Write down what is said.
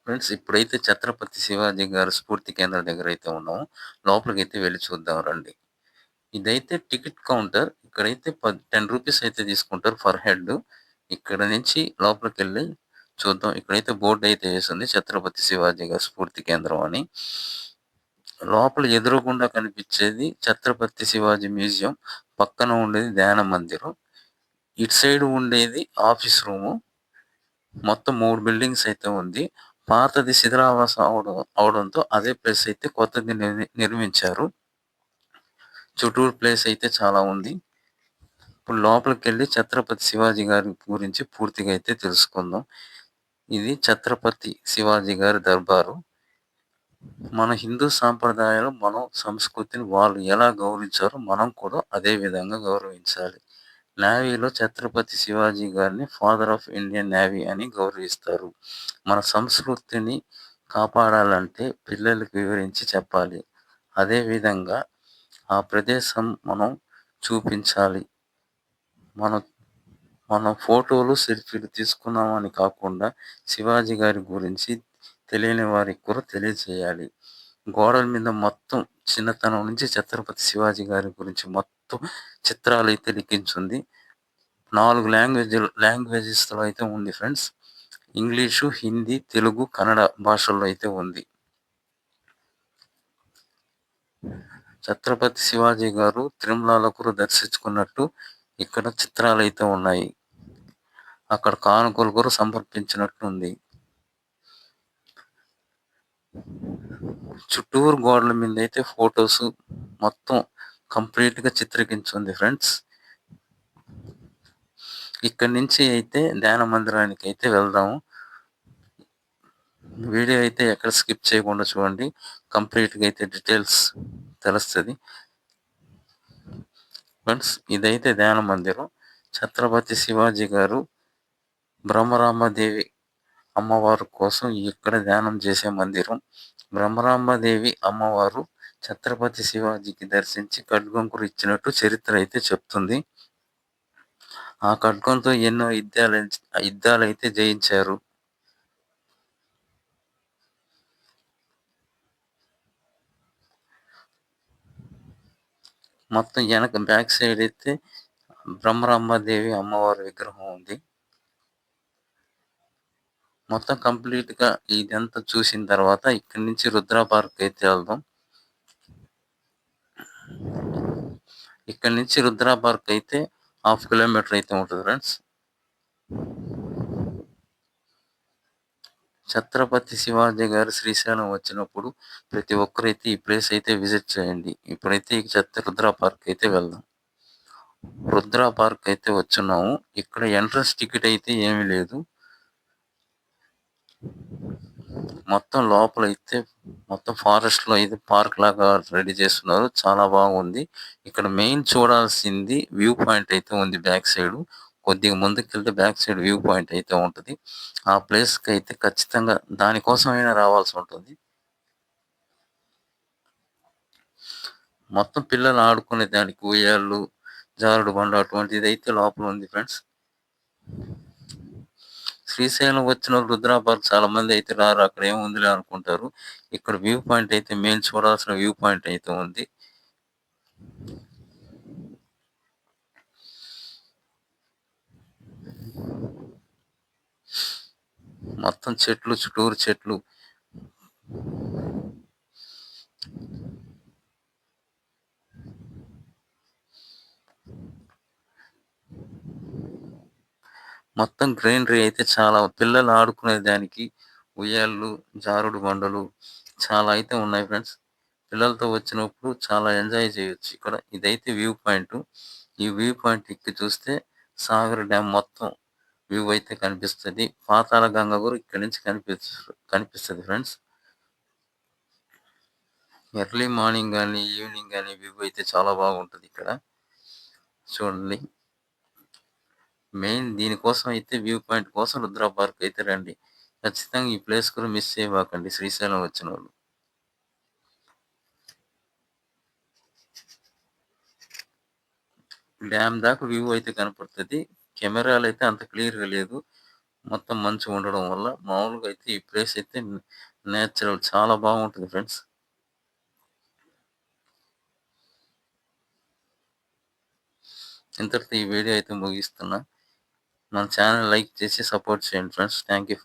Friends ఇప్పుడైతే ఛత్రపతి శివాజీ గారి స్ఫూర్తి కేంద్రం దగ్గరైతే ఉన్నామో, లోపలికైతే వెళ్లి చూద్దాం రండి. ఇదైతే టికెట్ కౌంటర్. ఇక్కడైతే 10 రూపీస్ అయితే తీసుకుంటారు పర్ హెడ్. ఇక్కడ నుంచి లోపలికెళ్ళి చూద్దాం. ఇక్కడైతే బోర్డయితే యేసుంది. ఛత్రపతి శివాజీ గారి స్ఫూర్తి కేంద్రం అని. లోపల ఎదురుగుండా కనిపిచ్చేది ఛత్రపతి శివాజీ మ్యూజియం. పక్కన ఉండేది ధ్యాన మందిరం. ఇటు సైడ్ ఉండేది ఆఫీస్ రూము. మొత్తం 3 బిల్డింగ్స్ అయితే ఉంది. పాతది శిథిలావాసం అవడంతో అదే ప్లేస్ అయితే కొత్తది నిర్మించారు. చుట్టూరు ప్లేస్ అయితే చాలా ఉంది. ఇప్పుడు లోపలికెళ్ళి ఛత్రపతి శివాజీ గారి గురించి పూర్తిగా అయితే తెలుసుకుందాం. ఇది ఛత్రపతి శివాజీ గారి దర్బారు. మన హిందూ సాంప్రదాయాలు, మనం సంస్కృతిని వాళ్ళు ఎలా గౌరవించారో మనం కూడా అదే విధంగా గౌరవించాలి. నేవీలో ఛత్రపతి శివాజీ గారిని ఫాదర్ ఆఫ్ ఇండియన్ నేవీ అని గౌరవిస్తారు. మన సంస్కృతిని కాపాడాలంటే పిల్లలకు వివరించి చెప్పాలి. అదేవిధంగా ఆ ప్రదేశం మనం చూపించాలి. మనం మనం ఫోటోలు, సెల్ఫీలు తీసుకున్నామని కాకుండా శివాజీ గారి గురించి తెలియని వారికి కూడా తెలియజేయాలి. గోడల మీద మొత్తం చిన్నతనం నుంచి ఛత్రపతి శివాజీ గారి గురించి మొత్తం చిత్రాలైతే లిఖించుంది. 4 లాంగ్వేజెస్‌లో అయితే ఉంది ఫ్రెండ్స్. ఇంగ్లీషు, హిందీ, తెలుగు, కన్నడ భాషల్లో అయితే ఉంది. ఛత్రపతి శివాజీ గారు తిరుమలలో కూడా దర్శించుకున్నట్టు ఇక్కడ చిత్రాలైతే ఉన్నాయి. అక్కడ కానుకలు కూడా సమర్పించినట్టుంది. చుట్టూరు గోడల మీద అయితే ఫోటోస్ మొత్తం కంప్లీట్‌గా చిత్రీకరించుంది ఫ్రెండ్స్. ఇక్కడి నుంచి అయితే ధ్యాన మందిరానికి అయితే వెళ్దాము. వీడియో అయితే ఎక్కడ స్కిప్ చేయకుండా చూడండి. కంప్లీట్‌గా అయితే డీటెయిల్స్ తెలుస్తది. ఫ్రెండ్స్ ఇదైతే ధ్యాన మందిరం. ఛత్రపతి శివాజీ గారు బ్రహ్మరాంబదేవి అమ్మవారు కోసం ఇక్కడ ధ్యానం చేసే మందిరం. బ్రహ్మరాంబదేవి అమ్మవారు ఛత్రపతి శివాజీకి దర్శించి ఖడ్గం కూడా ఇచ్చినట్టు చరిత్ర అయితే చెప్తుంది. ఆ ఖడ్గంతో ఎన్నో యుద్ధాలైతే జయించారు. మొత్తం వెనక బ్యాక్ సైడ్ అయితే బ్రహ్మరాంబదేవి అమ్మవారి విగ్రహం ఉంది. మొత్తం కంప్లీట్‌గా ఇదంతా చూసిన తర్వాత ఇక్కడి నుంచి రుద్ర పార్క్ అయితే వెళ్దాం. ఇక్కడి నుంచి రుద్ర పార్క్ అయితే 1/2 కిలోమీటర్ అయితే ఉంటది ఫ్రెండ్స్. ఛత్రపతి శివాజీ గారు శ్రీశైలం వచ్చినప్పుడు ప్రతి ఒక్కరైతే ఈ ప్లేస్ అయితే విజిట్ చేయండి. ఇప్పుడైతే రుద్ర పార్క్ అయితే వెళ్దాం. రుద్ర పార్క్ అయితే వచ్చున్నాము. ఇక్కడ ఎంట్రన్స్ టికెట్ అయితే ఏమీ లేదు. మొత్తం లోపలైతే మొత్తం ఫారెస్ట్‌లో అయితే పార్క్ లాగా రెడీ చేస్తున్నారు. చాలా బాగుంది. ఇక్కడ మెయిన్ చూడాల్సింది వ్యూ పాయింట్ అయితే ఉంది బ్యాక్ సైడు. కొద్దిగా ముందుకెళ్తే బ్యాక్ సైడ్ వ్యూ పాయింట్ అయితే ఉంటది. ఆ ప్లేస్‌కైతే ఖచ్చితంగా దానికోసమైనా రావాల్సి ఉంటుంది. మొత్తం పిల్లలు ఆడుకునే దానికి ఉయ్యాలలు, జారుడు బండ అటువంటిదైతే లోపల ఉంది ఫ్రెండ్స్. శ్రీశైలం వచ్చినోళ్ళు రుద్ర పార్క్ చాలా మంది అయితే రారు. అక్కడ ఏముందిలే అనుకుంటారు. ఇక్కడ వ్యూ పాయింట్ అయితే మెయిన్ చూడాల్సిన వ్యూ పాయింట్ అయితే ఉంది. మొత్తం చెట్లు, చుట్టూరు చెట్లు. మొత్తం గ్రీనరీ అయితే చాలా పిల్లలు ఆడుకునే దానికి ఉయ్యాలలు, జారుడు బండలు చాలా అయితే ఉన్నాయి ఫ్రెండ్స్. పిల్లలతో వచ్చినప్పుడు చాలా ఎంజాయ్ చేయొచ్చు ఇక్కడ. ఇదైతే వ్యూ పాయింట్. ఈ వ్యూ పాయింట్ ఎక్కి చూస్తే సాగర్ డ్యామ్ మొత్తం వ్యూ అయితే కనిపిస్తది. పాతాళ గంగ కూడా ఇక్కడి నుంచి కనిపిస్తది ఫ్రెండ్స్. ఎర్లీ మార్నింగ్ గాని, ఈవినింగ్ గాని వ్యూ అయితే చాలా బాగుంటది ఇక్కడ. చూడండి. మెయిన్ దీనికోసం అయితే వ్యూ పాయింట్ కోసం రుద్ర పార్క్ అయితే రండి. ఖచ్చితంగా ఈ ప్లేస్ కూడా మిస్ చేయమాకండి శ్రీశైలం వచ్చినోళ్ళు. డ్యామ్ దాకా వ్యూ అయితే కనపడుతది. కెమెరాలైతే అంత క్లియర్‌గా లేదు. మొత్తం మంచిగా ఉండడం వల్ల మామూలుగా అయితే ఈ ప్లేస్ అయితే నేచురల్ చాలా బాగుంటుంది ఫ్రెండ్స్. ఇంతటితో ఈ వీడియో అయితే ముగిస్తున్నా. మన ఛానల్ లైక్ చేసి సపోర్ట్ చేయండి ఫ్రెండ్స్. Thank you for